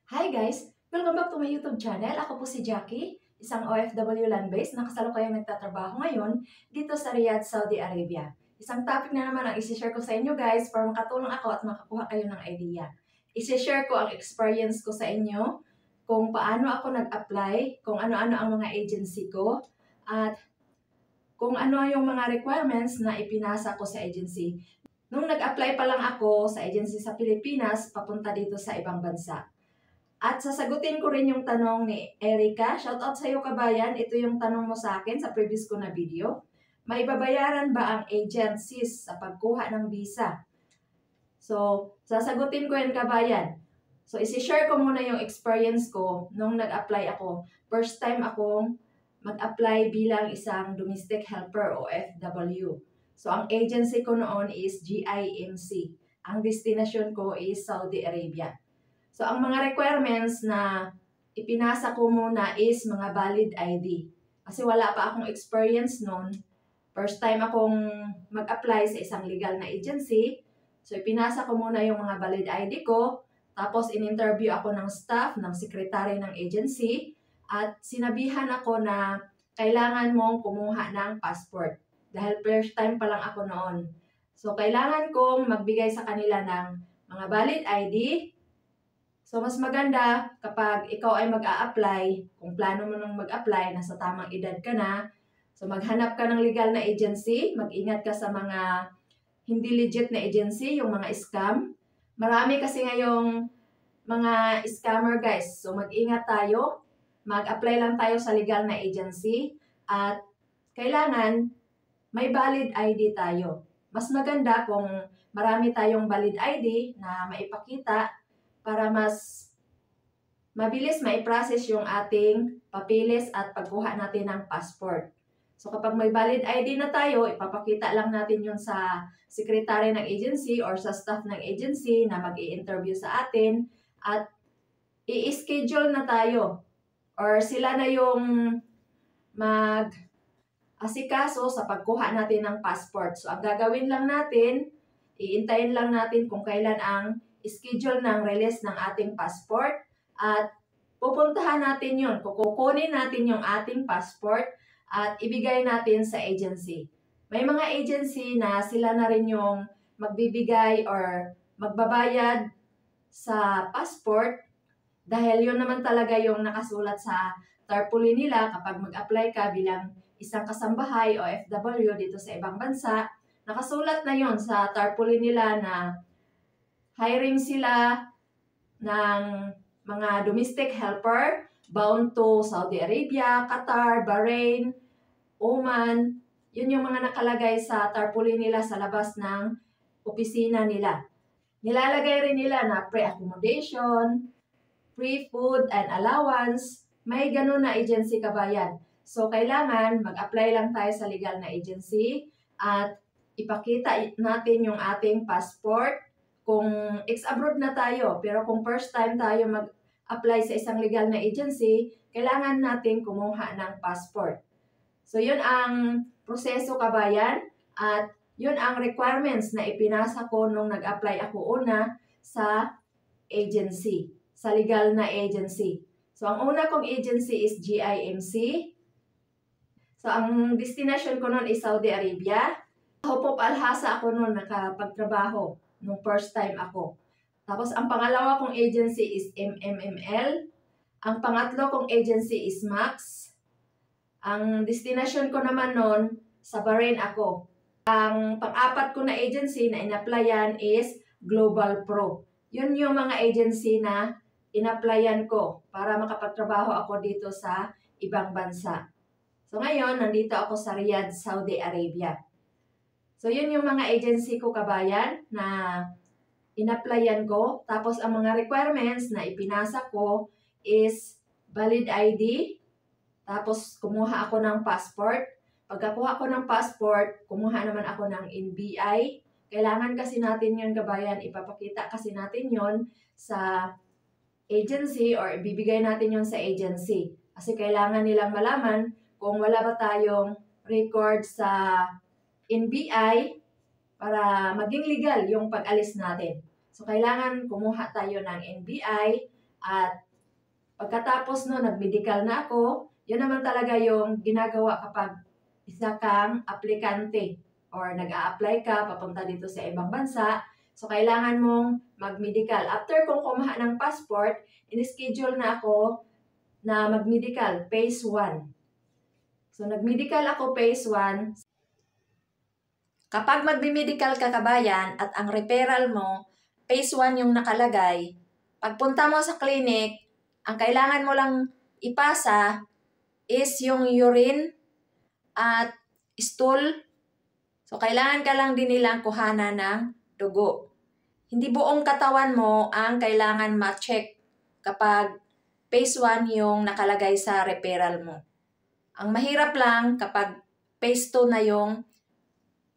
Hi guys! Welcome back to my YouTube channel. Ako po si Jackie, isang OFW land-based na kasalukuyang nagtatrabaho ngayon dito sa Riyadh, Saudi Arabia. Isang topic na naman ang isi-share ko sa inyo guys para makatulong ako at makakuha kayo ng idea. Isi-share ko ang experience ko sa inyo, kung paano ako nag-apply, kung ano-ano ang mga agency ko, at kung ano yung mga requirements na ipinasa ko sa agency. Nung nag-apply pa lang ako sa agency sa Pilipinas, papunta dito sa ibang bansa. At sasagutin ko rin yung tanong ni Erica. Shoutout sa iyo kabayan. Ito yung tanong mo sa akin sa previous ko na video. May babayaran ba ang agencies sa pagkuha ng visa? So, sasagutin ko yan kabayan. So, isi-share ko muna yung experience ko nung nag-apply ako. First time akong mag-apply bilang isang domestic helper o OFW. So, ang agency ko noon is GIMC. Ang destination ko is Saudi Arabia. So, ang mga requirements na ipinasa ko muna is mga valid ID. Kasi wala pa akong experience noon. First time akong mag-apply sa isang legal na agency. So, ipinasa ko muna yung mga valid ID ko. Tapos, in-interview ako ng staff, ng secretary ng agency. At sinabihan ako na kailangan mong kumuha ng passport. Dahil first time pa lang ako noon. So, kailangan kong magbigay sa kanila ng mga valid ID. So, mas maganda kapag ikaw ay mag-a-apply, kung plano mo nang mag-apply, nasa tamang edad ka na. So, maghanap ka ng legal na agency, mag-ingat ka sa mga hindi legit na agency, yung mga scam. Marami kasi ngayong mga scammer guys. So, mag-ingat tayo, mag-apply lang tayo sa legal na agency, at kailangan may valid ID tayo. Mas maganda kung marami tayong valid ID na maipakita para mas mabilis mai-process yung ating papeles at pagkuha natin ng passport. So kapag may valid ID na tayo, ipapakita lang natin yun sa secretary ng agency or sa staff ng agency na mag-i-interview sa atin at i-schedule na tayo or sila na yung mag-asikaso sa pagkuha natin ng passport. So ang gagawin lang natin, iintayin lang natin kung kailan ang schedule ng release ng ating passport at pupuntahan natin yun. Kukunin natin yung ating passport at ibigay natin sa agency. May mga agency na sila na rin yung magbibigay or magbabayad sa passport dahil yun naman talaga yung nakasulat sa tarpaulin nila kapag mag-apply ka bilang isang kasambahay o OFW dito sa ibang bansa. Nakasulat na yun sa tarpaulin nila na hiring sila ng mga domestic helper bound to Saudi Arabia, Qatar, Bahrain, Oman. Yun yung mga nakalagay sa tarpaulin nila sa labas ng opisina nila. Nilalagay rin nila na pre-accommodation, free food and allowance. May ganun na agency kabayan. So, kailangan mag-apply lang tayo sa legal na agency at ipakita natin yung ating passport kung ex-abroad na tayo. Pero kung first time tayo mag-apply sa isang legal na agency, kailangan natin kumuha ng passport. So, yun ang proseso kabayan at yun ang requirements na ipinasa ko nung nag-apply ako una sa agency, sa legal na agency. So, ang una kong agency is GIMC. So, ang destination ko nun is Saudi Arabia. Hope of Alhasa ako nun nakapagtrabaho nung first time ako. Tapos, ang pangalawa kong agency is MMML. Ang pangatlo kong agency is Max. Ang destination ko naman nun, sa Bahrain ako. Ang pang-apat ko na agency na in-applyan is Global Pro. Yun yung mga agency na in-applyan ko para makapagtrabaho ako dito sa ibang bansa. So ngayon, nandito ako sa Riyadh, Saudi Arabia. So yun yung mga agency ko kabayan na in-applyan ko. Tapos ang mga requirements na ipinasa ko is valid ID. Tapos kumuha ako ng passport. Pagkakuha ko ng passport, kumuha naman ako ng NBI. Kailangan kasi natin yun kabayan. Ipapakita kasi natin yun sa agency or ibibigay natin yun sa agency. Kasi kailangan nilang malaman kung wala ba tayong record sa NBI para maging legal yung pag-alis natin. So, kailangan kumuha tayo ng NBI At pagkatapos no, nag-medical na ako, yun naman talaga yung ginagawa kapag isa kang aplikante or nag-a-apply ka papunta dito sa ibang bansa. So, kailangan mong mag-medical. After kong kumuha ng passport, in-schedule na ako na mag-medical, phase 1. So, nag-medical ako phase 1. Kapag magbi-medical ka kabayan at ang referral mo, phase 1 yung nakalagay, pagpunta mo sa clinic, ang kailangan mo lang ipasa is yung urine at stool. So, kailangan ka lang din nilang kuhanan ng dugo. Hindi buong katawan mo ang kailangan ma-check kapag phase 1 yung nakalagay sa referral mo. Ang mahirap lang kapag phase 2 na yung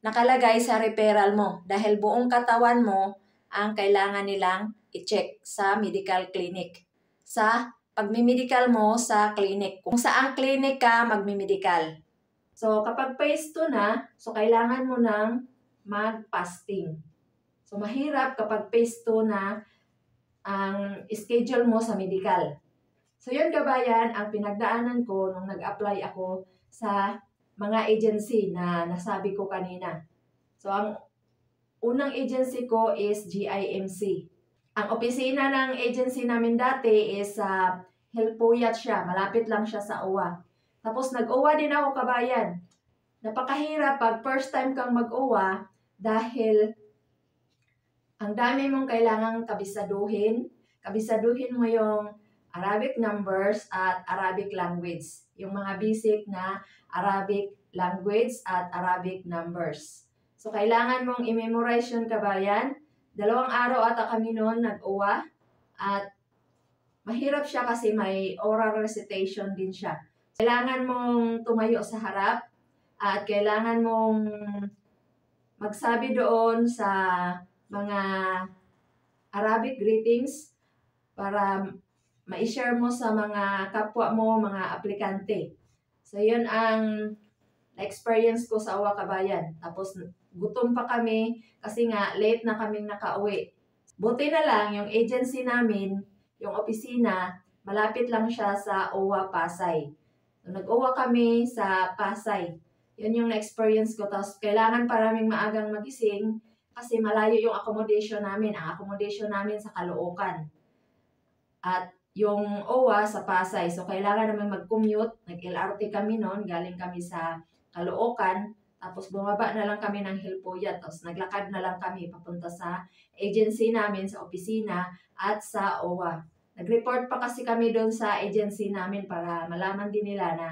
nakalagay sa referral mo dahil buong katawan mo ang kailangan nilang i-check sa medical clinic. Sa pagmimedical mo sa clinic. Kung saang clinic ka magmimedical. So, kapag phase 2 na, so kailangan mo nang mag-fasting. So, mahirap kapag phase 2 na ang schedule mo sa medical. So, yun kabayan, ang pinagdaanan ko nung nag-apply ako sa mga agency na nasabi ko kanina. So, ang unang agency ko is GIMC. Ang opisina ng agency namin dati is sa Hilpuyat siya. Malapit lang siya sa OWA. Tapos nag-OWA din ako kabayan. Napakahirap pag first time kang mag-OWA dahil ang dami mong kailangang kabisaduhin. Kabisaduhin mo yung Arabic numbers at Arabic language. Yung mga basic na Arabic language at Arabic numbers. So, kailangan mong i-memorize yun kabayan. 2 araw ata kami noon nag-uwa. At mahirap siya kasi may oral recitation din siya. Kailangan mong tumayo sa harap. At kailangan mong magsabi doon sa mga Arabic greetings para ma-share mo sa mga kapwa mo, mga aplikante. So, yun ang na-experience ko sa OWA kabayan. Tapos, gutom pa kami kasi nga late na kaming nakauwi. Buti na lang yung agency namin, yung opisina, malapit lang siya sa OWA Pasay. So, nag-OWA kami sa Pasay. Yun yung na-experience ko. Tapos, kailangan paraming maagang magising kasi malayo yung accommodation namin. Ang accommodation namin sa Caloocan. At yung OWA sa Pasay. So, kailangan naman mag-commute. Nag-LRT kami noon. Galing kami sa Caloocan. Tapos, bumaba na lang kami ng Hilpuyat. Tapos, naglakad na lang kami papunta sa agency namin, sa opisina at sa OWA. Nag-report pa kasi kami doon sa agency namin para malaman din nila na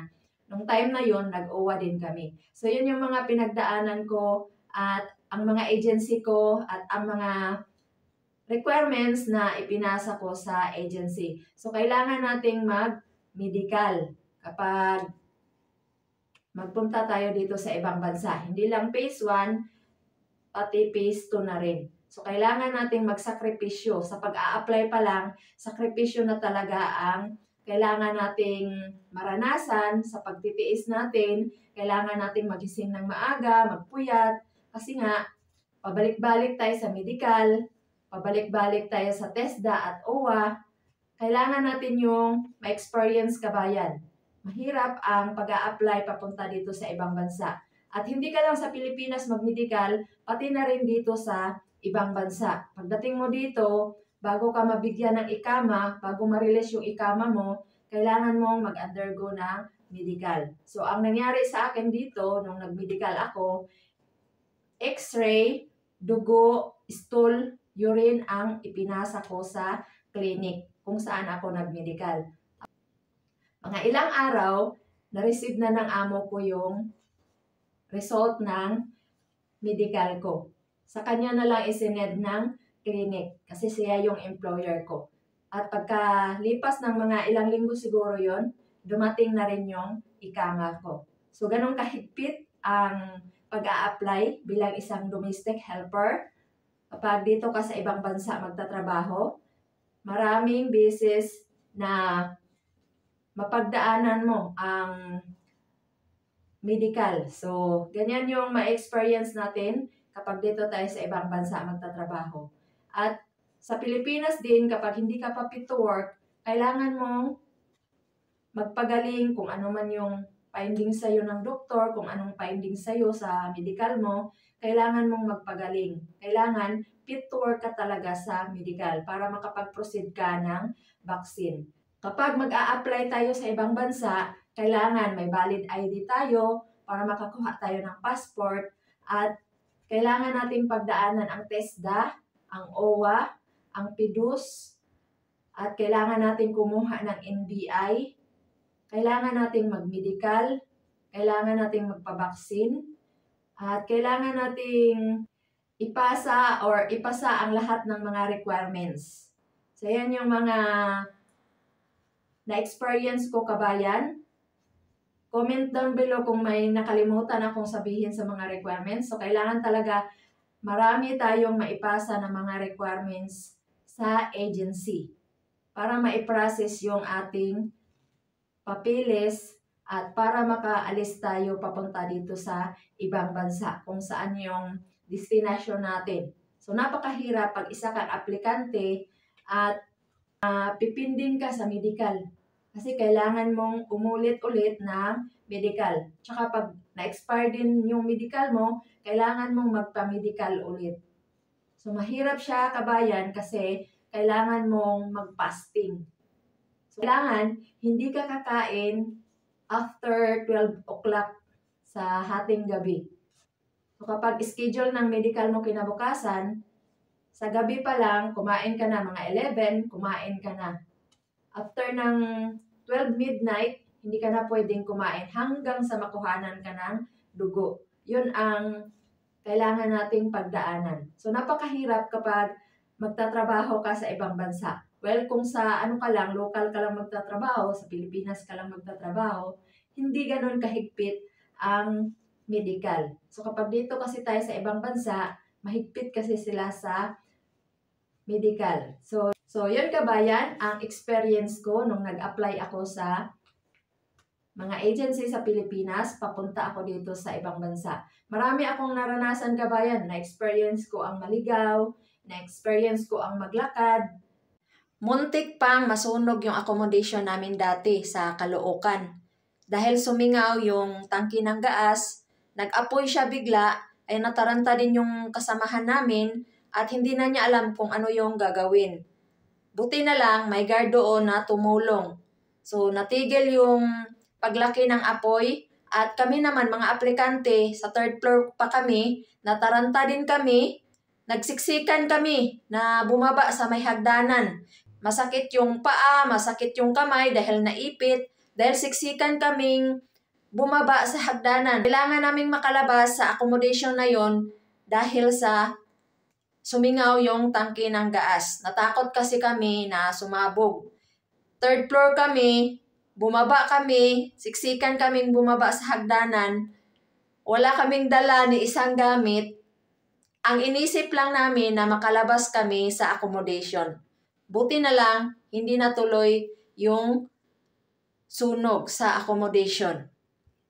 nung time na yon nag-OWA din kami. So, yun yung mga pinagdaanan ko at ang mga agency ko at ang mga requirements na ipinasa ko sa agency. So, kailangan nating mag-medical kapag magpunta tayo dito sa ibang bansa. Hindi lang phase 1, pati phase 2 na rin. So, kailangan nating magsakripisyo. Sa pag-a-apply pa lang, sakripisyo na talaga ang kailangan nating maranasan sa pagtitiis natin. Kailangan nating magising ng maaga, magpuyat. Kasi nga, pabalik-balik tayo sa medical, pabalik-balik tayo sa TESDA at OWA, kailangan natin yung ma-experience kabayan. Mahirap ang pag-a-apply papunta dito sa ibang bansa. At hindi ka lang sa Pilipinas mag-medical, pati na rin dito sa ibang bansa. Pagdating mo dito, bago ka mabigyan ng ikama, bago ma-release yung ikama mo, kailangan mong mag-undergo ng medical. So, ang nangyari sa akin dito, nung nag-medical ako, X-ray, dugo, stool, urine ang ipinasa ko sa clinic kung saan ako nag-medical. Mga ilang araw, na-receive na ng amo ko yung result ng medical ko. Sa kanya na lang isined ng clinic kasi siya yung employer ko. At pagkalipas ng mga ilang linggo siguro yon, dumating na rin yung ikama ko. So, ganun kahigpit ang pag-a-apply bilang isang domestic helper. Kapag dito ka sa ibang bansa magtatrabaho, maraming beses na mapagdaanan mo ang medical. So, ganyan yung ma-experience natin kapag dito tayo sa ibang bansa magtatrabaho. At Sa Pilipinas din, kapag hindi ka pa fit to work, kailangan mong magpagaling kung ano man yung findings sa'yo ng doktor, kung anong findings sa'yo sa medical mo, kailangan mong magpagaling. Kailangan fit to work ka talaga sa medical para makapag-proceed ka ng vaccine. Kapag mag-a-apply tayo sa ibang bansa, kailangan may valid ID tayo para makakuha tayo ng passport at kailangan nating pagdaanan ang TESDA, ang OWA, ang PIDUS, at kailangan nating kumuha ng NBI, kailangan nating mag-medical, kailangan nating magpabaksin, at kailangan nating ipasa ang lahat ng mga requirements. So, yan yung mga na-experience ko, kabayan. Comment down below kung may nakalimutan akong sabihin sa mga requirements. So, kailangan talaga marami tayong maipasa ng mga requirements sa agency para maiprocess yung ating papeles at para makaalis tayo papunta dito sa ibang bansa kung saan yung destination natin. So, napakahirap pag isa kang aplikante at pipinding ka sa medical. Kasi kailangan mong umulit-ulit ng medical. Tsaka pag na-expire din yung medical mo, kailangan mong magpa-medical ulit. So, mahirap siya, kabayan, kasi kailangan mong mag-fasting. So, kailangan hindi ka kakain after 12 o'clock sa hating gabi. So, kapag schedule ng medical mo kinabukasan, sa gabi pa lang, kumain ka na, mga 11, kumain ka na. After ng 12 midnight, hindi ka na pwedeng kumain hanggang sa makuhanan ka ng dugo. Yun ang kailangan nating pagdaanan. So, napakahirap kapag magtatrabaho ka sa ibang bansa. Well, kung sa local ka lang magtatrabaho, sa Pilipinas ka lang magtatrabaho, hindi ganun kahigpit ang medical. So, kapag dito kasi tayo sa ibang bansa, mahigpit kasi sila sa medical. So yun, kabayan, ang experience ko nung nag-apply ako sa mga agency sa Pilipinas, papunta ako dito sa ibang bansa. Marami akong naranasan, kabayan. Na-experience ko ang maligaw, na-experience ko ang maglakad. Muntik pang masunog yung accommodation namin dati sa Caloocan. Dahil sumingaw yung tangke ng gas, nag-apoy siya bigla, ay nataranta din yung kasamahan namin at hindi na niya alam kung ano yung gagawin. Buti na lang, may guard doon na tumulong. So, natigil yung paglaki ng apoy at kami naman, mga aplikante, sa 3rd floor pa kami, nataranta din kami, nagsiksikan kami na bumaba sa may hagdanan. Masakit yung paa, masakit yung kamay dahil naipit, dahil siksikan kaming bumaba sa hagdanan. Kailangan naming makalabas sa accommodation na yon dahil sa sumingaw yung tangke ng gas. Natakot kasi kami na sumabog. 3rd floor kami, bumaba kami, siksikan kaming bumaba sa hagdanan. Wala kaming dala ni isang gamit. Ang inisip lang namin na makalabas kami sa accommodation. Buti na lang, hindi natuloy yung sunog sa accommodation.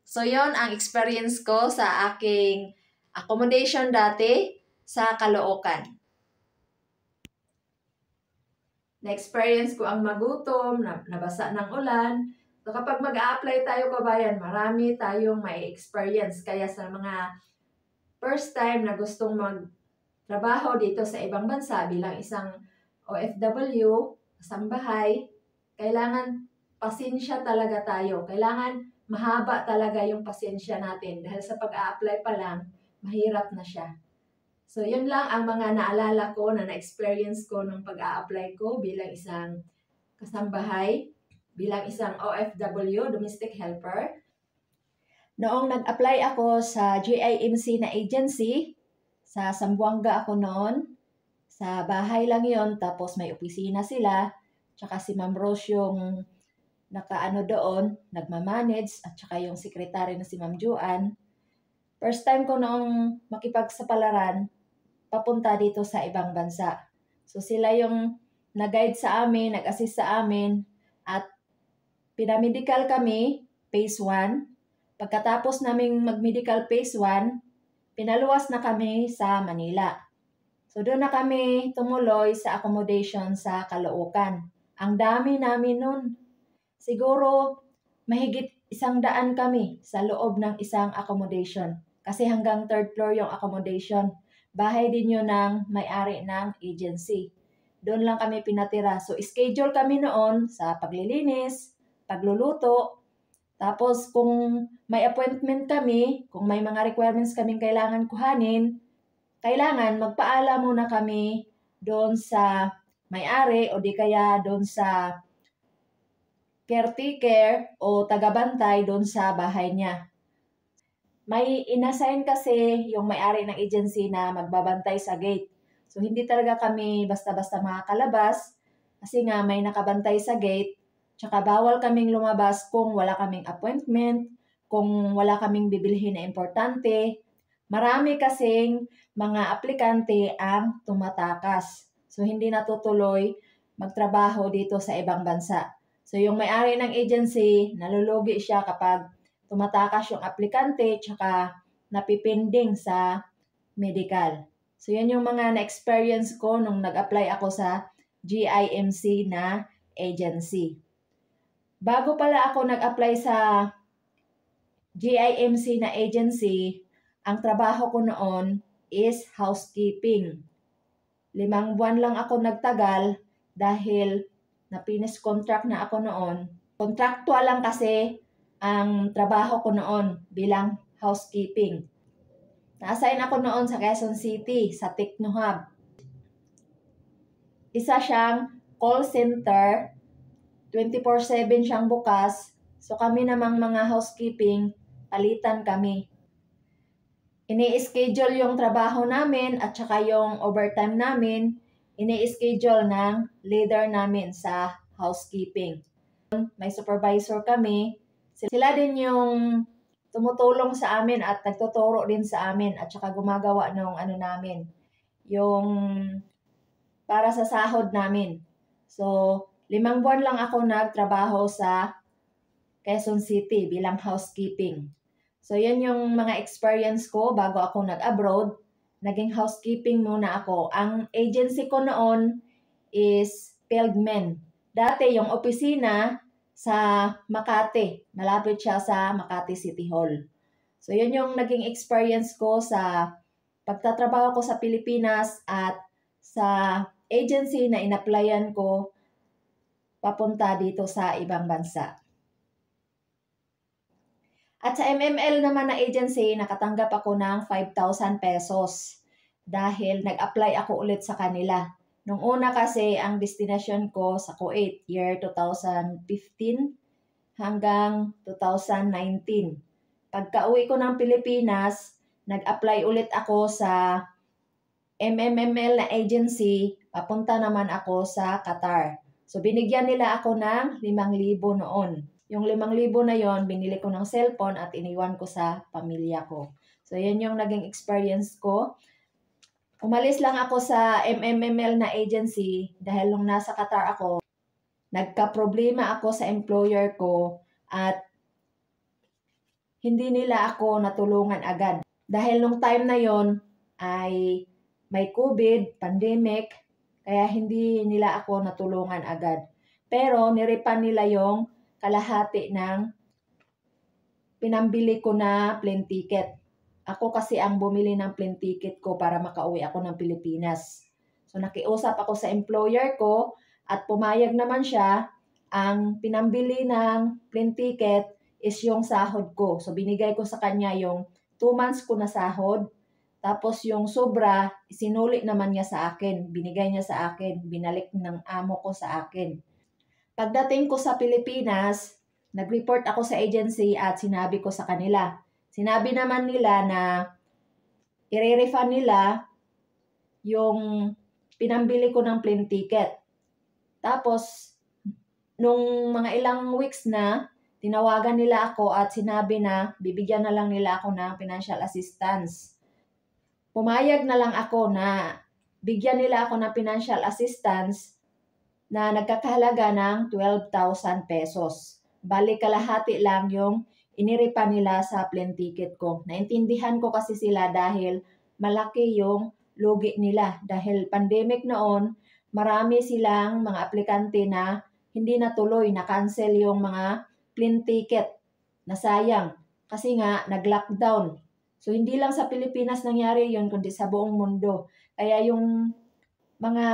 So, yon ang experience ko sa aking accommodation dati sa Caloocan. Na-experience ko ang magutom, nabasa ng ulan. So, kapag mag-a-apply tayo, kabayan, marami tayong may experience. Kaya sa mga first time na gustong magtrabaho dito sa ibang bansa bilang isang OFW, kasambahay, kailangan pasensya talaga tayo. Kailangan mahaba talaga yung pasensya natin dahil sa pag-a-apply pa lang, mahirap na siya. So, yun lang ang mga naalala ko na na-experience ko nung pag-a-apply ko bilang isang kasambahay, bilang isang OFW, domestic helper. Noong nag-apply ako sa GIMC na agency, sa Zamboanga ako noon, sa bahay lang yon, tapos may opisina sila, tsaka si Ma'am Rose yung nakaano doon, nagmamanage, at tsaka yung secretary na si Ma'am Joanne. First time ko noong makipagsapalaran, papunta dito sa ibang bansa. So sila yung nag-guide sa amin, nag-assist sa amin, at pinamedical kami, phase 1. Pagkatapos naming mag-medical phase 1, pinaluwas na kami sa Manila. So doon na kami tumuloy sa accommodation sa Caloocan. Ang dami namin nun. Siguro mahigit 100 kami sa loob ng isang accommodation. Kasi hanggang 3rd floor yung accommodation. Bahay din yun ng may-ari ng agency. Doon lang kami pinatira. So schedule kami noon sa paglilinis, pagluluto. Tapos kung may appointment kami, kung may mga requirements kaming kailangan kuhanin, kailangan magpaalam muna kami doon sa may-ari o di kaya doon sa caretaker o tagabantay doon sa bahay niya. May inassign kasi yung may-ari ng agency na magbabantay sa gate. So hindi talaga kami basta-basta makakalabas kasi nga may nakabantay sa gate. Tsaka bawal kaming lumabas kung wala kaming appointment, kung wala kaming bibilhin na importante. Marami kasing mga aplikante ang tumatakas. So hindi natutuloy magtrabaho dito sa ibang bansa. So yung may-ari ng agency, nalulugi siya kapag tumatakas yung aplikante tsaka napipending sa medical. So yan yung mga na-experience ko nung nag-apply ako sa GIMC na agency. Bago pala ako nag-apply sa GIMC na agency, ang trabaho ko noon is housekeeping. 5 buwan lang ako nagtagal dahil na-finish contract na ako noon. Contractual lang kasi ang trabaho ko noon bilang housekeeping. Na-assign ako noon sa Quezon City, sa Technohub. Isa siyang call center, 24/7 siyang bukas. So kami namang mga housekeeping, palitan kami. Ini-schedule yung trabaho namin at saka yung overtime namin, ini-schedule ng leader namin sa housekeeping. May supervisor kami. Sila din yung tumutulong sa amin at nagtuturo din sa amin at saka gumagawa ng namin, yung para sa sahod namin. So, 5 buwan lang ako nagtrabaho sa Quezon City bilang housekeeping. So, yan yung mga experience ko bago ako nag-abroad. Naging housekeeping muna ako. Ang agency ko noon is Fieldmen. Dati yung opisina sa Makati. Malapit siya sa Makati City Hall. So, yun yung naging experience ko sa pagtatrabaho ko sa Pilipinas at sa agency na in-applyan ko papunta dito sa ibang bansa. At sa MML naman na agency, nakatanggap ako ng 5,000 pesos dahil nag-apply ako ulit sa kanila. Nung una kasi, ang destination ko sa Kuwait, year 2015 hanggang 2019. Pagka-uwi ko ng Pilipinas, nag-apply ulit ako sa MMML na agency, papunta naman ako sa Qatar. So, binigyan nila ako ng 5,000 noon. Yung 5,000 na yon, binili ko ng cellphone at iniwan ko sa pamilya ko. So, yan yung naging experience ko. Umalis lang ako sa MMML na agency dahil nung nasa Qatar ako, nagka-problema ako sa employer ko at hindi nila ako natulungan agad. Dahil nung time na yon ay may COVID, pandemic, kaya hindi nila ako natulungan agad. Pero niripan nila yung kalahati ng pinambili ko na plane ticket. Ako kasi ang bumili ng plane ticket ko para makauwi ako ng Pilipinas. So nakiusap ako sa employer ko at pumayag naman siya. Ang pinambili ng plane ticket is yung sahod ko. So binigay ko sa kanya yung 2 months ko na sahod. Tapos yung sobra, sinuli naman niya sa akin. Binigay niya sa akin. Binalik ng amo ko sa akin. Pagdating ko sa Pilipinas, nag-report ako sa agency at sinabi ko sa kanila. Sinabi naman nila na i-refund nila yung pinambili ko ng plane ticket. Tapos, nung mga ilang weeks na, tinawagan nila ako at sinabi na bibigyan na lang nila ako ng financial assistance. Pumayag na lang ako na bigyan nila ako ng financial assistance na nagkakahalaga ng 12,000 pesos. Bali kalahati lang yung iniripa nila sa plane ticket ko. Naintindihan ko kasi sila dahil malaki yung lugi nila. Dahil pandemic noon, marami silang mga aplikante na hindi natuloy, na-cancel yung mga plane ticket. Nasayang kasi nga nag-lockdown. So hindi lang sa Pilipinas nangyari yun, kundi sa buong mundo. Kaya yung mga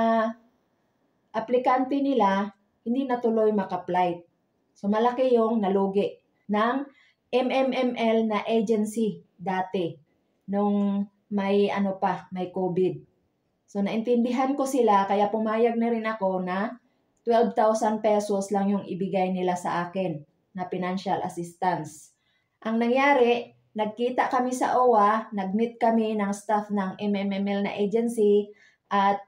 aplikante nila hindi natuloy maka-flight. So malaki yung nalugi ng MMML na agency dati nung may may COVID. So naintindihan ko sila kaya pumayag na rin ako na 12,000 pesos lang yung ibigay nila sa akin na financial assistance. Ang nangyari, nagkita kami sa OWA, nag-meet kami ng staff ng MMML na agency at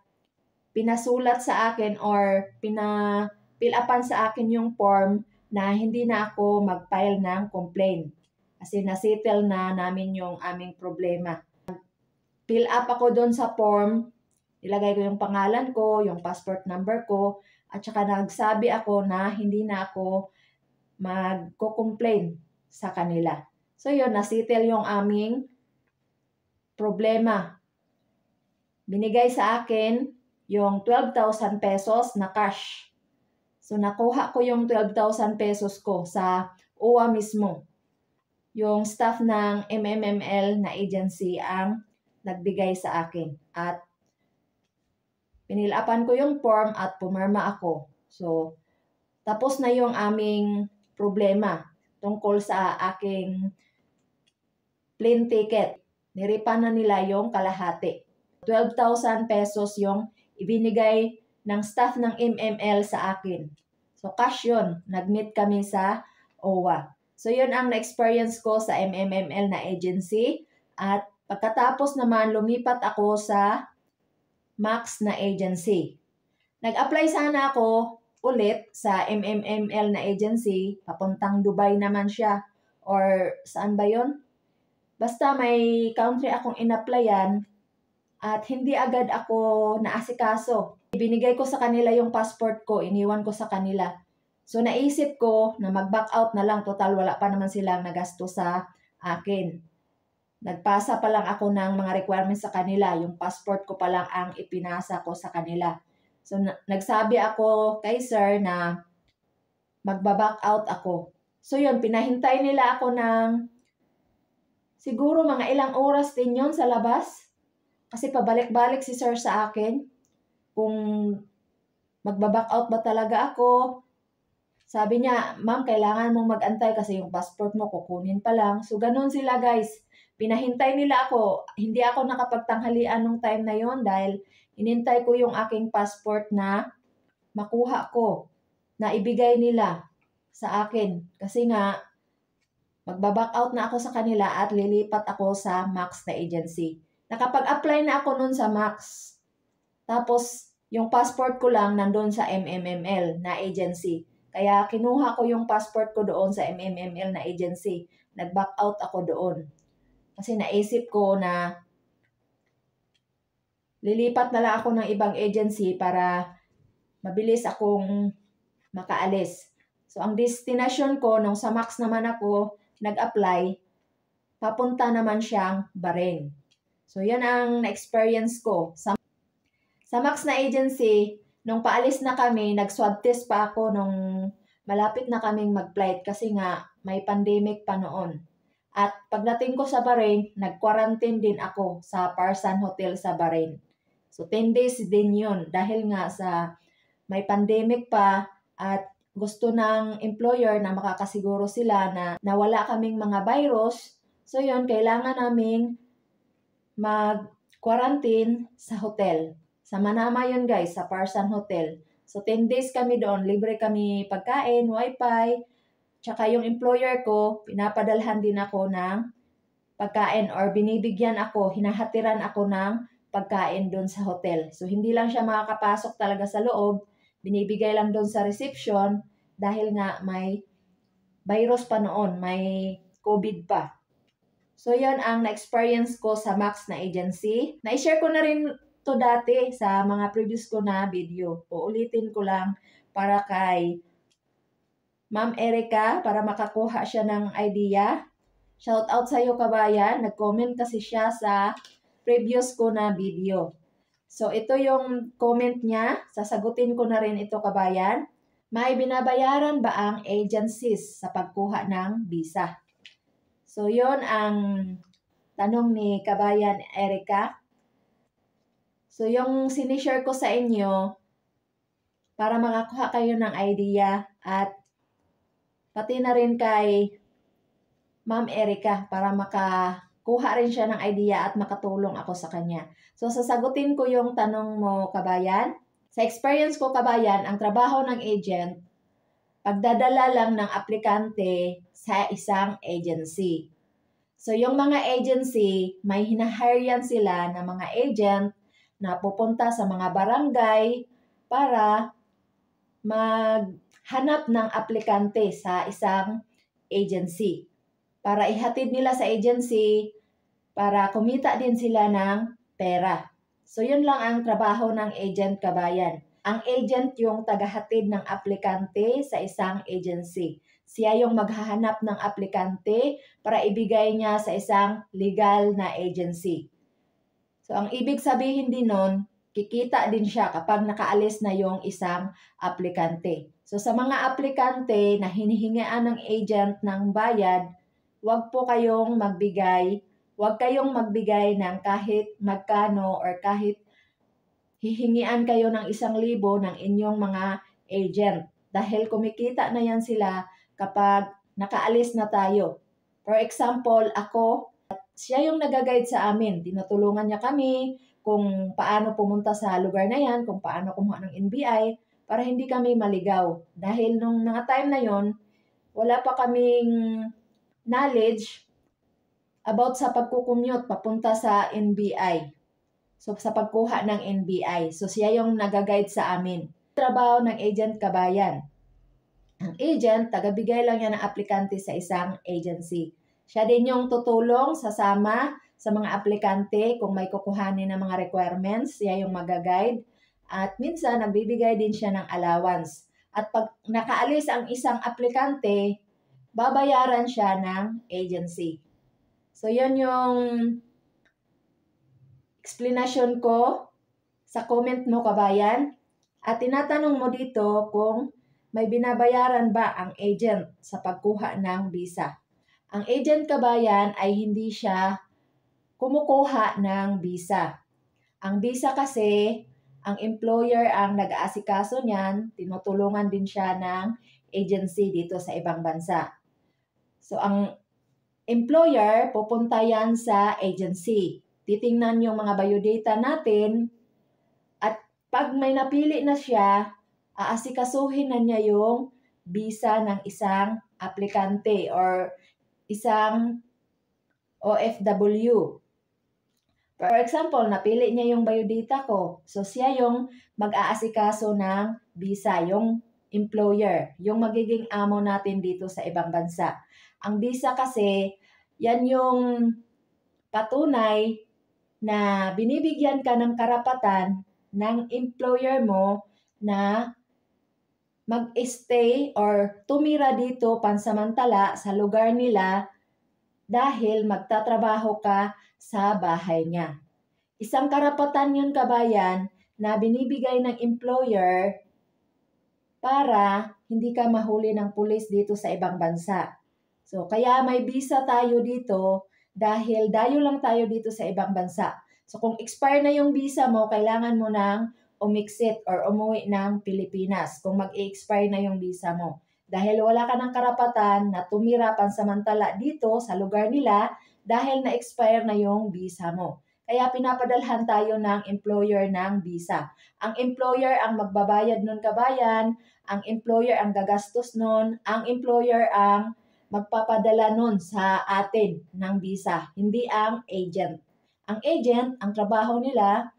pinasulat sa akin or pina-fill upan sa akin yung form na hindi na ako mag-file ng complaint. Kasi nasettle na namin yung aming problema. Fill up ako doon sa form, ilagay ko yung pangalan ko, yung passport number ko, at saka nagsabi ako na hindi na ako magko-complain sa kanila. So yun, nasettle yung aming problema. Binigay sa akin yung 12,000 pesos na cash. So nakuha ko yung 12,000 pesos ko sa OWA mismo. Yung staff ng MMML na agency ang nagbigay sa akin. At pinilapan ko yung form at pumirma ako. So, tapos na yung aming problema tungkol sa aking plane ticket. Niripan na nila yung kalahati. 12,000 pesos yung ibinigay ng staff ng MML sa akin. So, cash yun. Nag-meet kami sa OWA. So, yun ang na-experience ko sa MMML na agency. At pagkatapos naman, lumipat ako sa Max na agency. Nag-apply sana ako ulit sa MMML na agency. Papuntang Dubai naman siya. Or saan ba yun? Basta may country akong in-applyan at hindi agad ako naasikaso. Ibinigay ko sa kanila yung passport ko, iniwan ko sa kanila. So naisip ko na mag-back out na lang, total wala pa naman silang nagasto sa akin. Nagpasa pa lang ako ng mga requirements sa kanila, yung passport ko pa lang ang ipinasa ko sa kanila. So nagsabi ako kay sir na magba-back out ako. So yun, pinahintay nila ako ng siguro mga ilang oras din yun sa labas. Kasi pabalik-balik si sir sa akin kung magba-back out ba talaga ako. Sabi niya, ma'am, kailangan mong mag-antay kasi yung passport mo kukunin pa lang. So ganun sila guys. Pinahintay nila ako. Hindi ako nakapagtanghalian nung time na yon dahil inintay ko yung aking passport na makuha ko, na ibigay nila sa akin. Kasi nga, magba-back out na ako sa kanila at lilipat ako sa Max na agency. Nakapag-apply na ako nun sa Max. Tapos, yung passport ko lang nandun sa MMML na agency. Kaya kinuha ko yung passport ko doon sa MMML na agency. Nag-back out ako doon. Kasi naisip ko na lilipat na lang ako ng ibang agency para mabilis akong makaalis. So, ang destination ko, nung sa Max naman ako nag-apply, papunta naman siyang Bahrain. So, yan ang na-experience ko. Sa Max na agency, nung paalis na kami, nag-swab test pa ako nung malapit na kaming mag-flight kasi nga may pandemic pa noon. At pagdating ko sa Bahrain, nag-quarantine din ako sa Parsan Hotel sa Bahrain. So 10 days din yun dahil nga sa may pandemic pa at gusto ng employer na makakasiguro sila na wala kaming mga virus. So yun, kailangan naming mag-quarantine sa hotel. Sa Manama yun guys, sa Parsan Hotel. So 10 days kami doon, libre kami pagkain, wifi, tsaka yung employer ko, pinapadalhan din ako ng pagkain or binibigyan ako, hinahatiran ako ng pagkain doon sa hotel. So hindi lang siya makakapasok talaga sa loob, binibigay lang doon sa reception dahil nga may virus pa noon, may COVID pa. So yan ang na-experience ko sa Max na agency. Na-share ko na rin to dati sa mga previous ko na video. Uulitin ko lang para kay Ma'am Erica para makakuha siya ng idea. Shout out sa iyo kabayan. Nag-comment kasi siya sa previous ko na video. So, ito yung comment niya. Sasagutin ko na rin ito, kabayan. May binabayaran ba ang agencies sa pagkuha ng visa? So, yon ang tanong ni kabayan Erica. So, yung sinishare ko sa inyo, para makakuha kayo ng idea at pati na rin kay Ma'am Erica para makakuha rin siya ng idea at makatulong ako sa kanya. So, sasagutin ko yung tanong mo, kabayan. Sa experience ko, kabayan, ang trabaho ng agent, pagdadala lang ng aplikante sa isang agency. So, yung mga agency, may hinahire yan sila ng mga agent na pupunta sa mga barangay para maghanap ng aplikante sa isang agency. Para ihatid nila sa agency, para kumita din sila ng pera. So, yun lang ang trabaho ng agent, kabayan. Ang agent yung tagahatid ng aplikante sa isang agency. Siya yung maghahanap ng aplikante para ibigay niya sa isang legal na agency. So, ang ibig sabihin din nun, kikita din siya kapag nakaalis na yung isang aplikante. So, sa mga aplikante na hinihingian ng agent ng bayad, huwag kayong magbigay ng kahit magkano or kahit hihingian kayo ng 1,000 ng inyong mga agent. Dahil kumikita na yan sila kapag nakaalis na tayo. For example, ako, siya yung nag-guide sa amin. Tinutulungan niya kami kung paano pumunta sa lugar na yan, kung paano kumuha ng NBI, para hindi kami maligaw. Dahil nung mga time na yon, wala pa kaming knowledge about sa pagkukumute papunta sa NBI. So, sa pagkuha ng NBI. So, siya yung nag-guide sa amin. Trabaho ng agent, kabayan. Ang agent, tagabigay lang yan ng aplikante sa isang agency. Siya din yung tutulong, sasama sa mga aplikante kung may kukuhanin ng mga requirements. Siya yung mag-guide. At minsan, nagbibigay din siya ng allowance. At pag nakaalis ang isang aplikante, babayaran siya ng agency. So, yun yung explanation ko sa comment mo, kabayan. At tinatanong mo dito kung may binabayaran ba ang agent sa pagkuha ng visa. Ang agent, kabayan, ay hindi siya kumukuha ng visa. Ang visa kasi, ang employer ang nag-aasikaso niyan, tinutulungan din siya ng agency dito sa ibang bansa. So, ang employer, pupunta yan sa agency. Titingnan yung mga biodata natin at pag may napili na siya, aasikasuhin na niya yung visa ng isang aplikante or isang OFW. For example, napili niya yung biodata ko. So, siya yung mag-aasikaso ng visa, yung employer, yung magiging amo natin dito sa ibang bansa. Ang visa kasi, yan yung patunay na binibigyan ka ng karapatan ng employer mo na mag-stay or tumira dito pansamantala sa lugar nila dahil magtatrabaho ka sa bahay niya. Isang karapatan yun, kabayan, na binibigay ng employer para hindi ka mahuli ng pulis dito sa ibang bansa. So, kaya may visa tayo dito dahil dayo lang tayo dito sa ibang bansa. So, kung expire na yung visa mo, kailangan mo nang umixit or umuwi ng Pilipinas kung mag-i-expire na yung visa mo. Dahil wala ka ng karapatan na tumira pansamantala dito sa lugar nila dahil na-expire na yung visa mo. Kaya pinapadalhan tayo ng employer ng visa. Ang employer ang magbabayad nun, kabayan. Ang employer ang gagastos nun. Ang employer ang magpapadala nun sa atin ng visa, hindi ang agent. Ang agent, ang trabaho nila,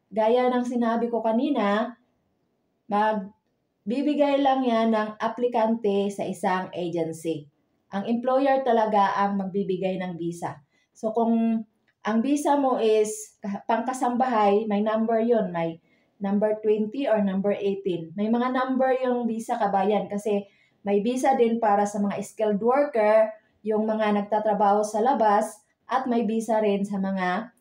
gaya ng sinabi ko kanina, magbibigay lang yan ng aplikante sa isang agency. Ang employer talaga ang magbibigay ng visa. So kung ang visa mo is pangkasambahay, may number yon, may number 20 or number 18. May mga number yung visa, kabayan, kasi may visa din para sa mga skilled worker, yung mga nagtatrabaho sa labas, at may visa rin sa mga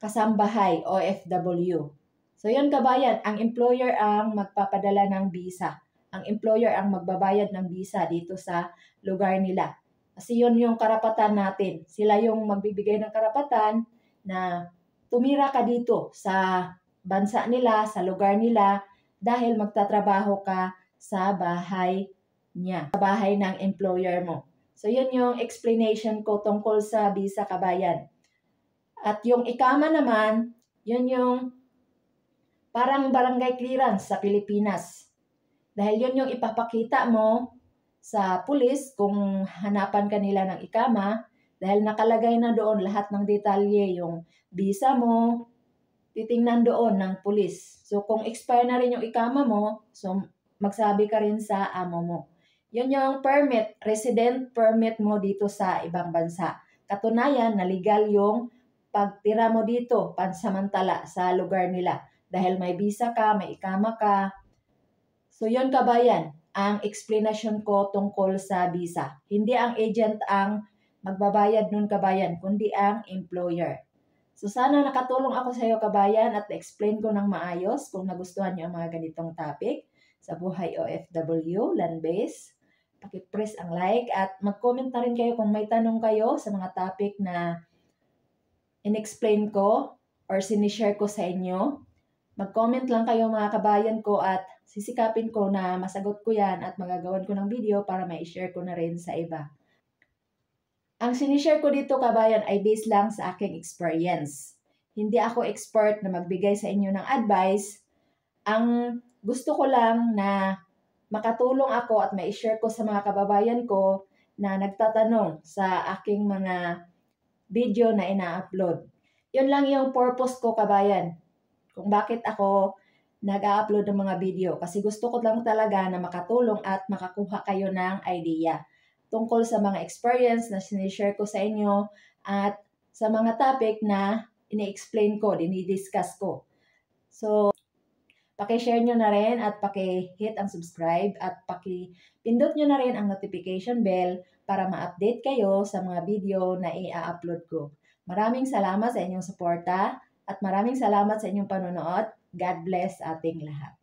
kasambahay, OFW. So yun kabayan, ang employer ang magpapadala ng visa. Ang employer ang magbabayad ng visa dito sa lugar nila. Kasi yun yung karapatan natin. Sila yung magbibigay ng karapatan na tumira ka dito sa bansa nila, sa lugar nila, dahil magtatrabaho ka sa bahay niya, sa bahay ng employer mo. So yun yung explanation ko tungkol sa visa kabayan. At yung ikama naman, yun yung parang barangay clearance sa Pilipinas. Dahil yun yung ipapakita mo sa pulis kung hanapan ka nila ng ikama, dahil nakalagay na doon lahat ng detalye, yung visa mo, titingnan doon ng pulis. So kung expire na rin yung ikama mo, so magsabi ka rin sa amo mo. Yun yung permit, resident permit mo dito sa ibang bansa. Katunayan na legal yung pagtira mo dito pansamantala sa lugar nila. Dahil may visa ka, may ikama ka. So yun kabayan, ang explanation ko tungkol sa visa. Hindi ang agent ang magbabayad nun kabayan, kundi ang employer. So sana nakatulong ako sa iyo kabayan at na-explain ko ng maayos kung nagustuhan niyo ang mga ganitong topic sa buhay OFW, land-based. Paki-press ang like at mag-comment na rin kayo kung may tanong kayo sa mga topic na in-explain ko or sinishare ko sa inyo. Mag-comment lang kayo mga kabayan ko at sisikapin ko na masagot ko yan at magagawan ko ng video para ma-share ko na rin sa iba. Ang sinishare ko dito kabayan ay based lang sa aking experience. Hindi ako expert na magbigay sa inyo ng advice. Ang gusto ko lang na makatulong ako at ma-share ko sa mga kababayan ko na nagtatanong sa aking mga video na ina-upload. Yun lang yung purpose ko kabayan. Kung bakit ako nag-upload ng mga video. Kasi gusto ko lang talaga na makatulong at makakuha kayo ng idea tungkol sa mga experience na sinishare ko sa inyo at sa mga topic na ini-explain ko, dinidiscuss ko. So, paki-share nyo na rin at paki-hit ang subscribe at paki-pindot nyo na rin ang notification bell para ma-update kayo sa mga video na i-upload ko. Maraming salamat sa inyong suporta at maraming salamat sa inyong panonood. God bless ating lahat.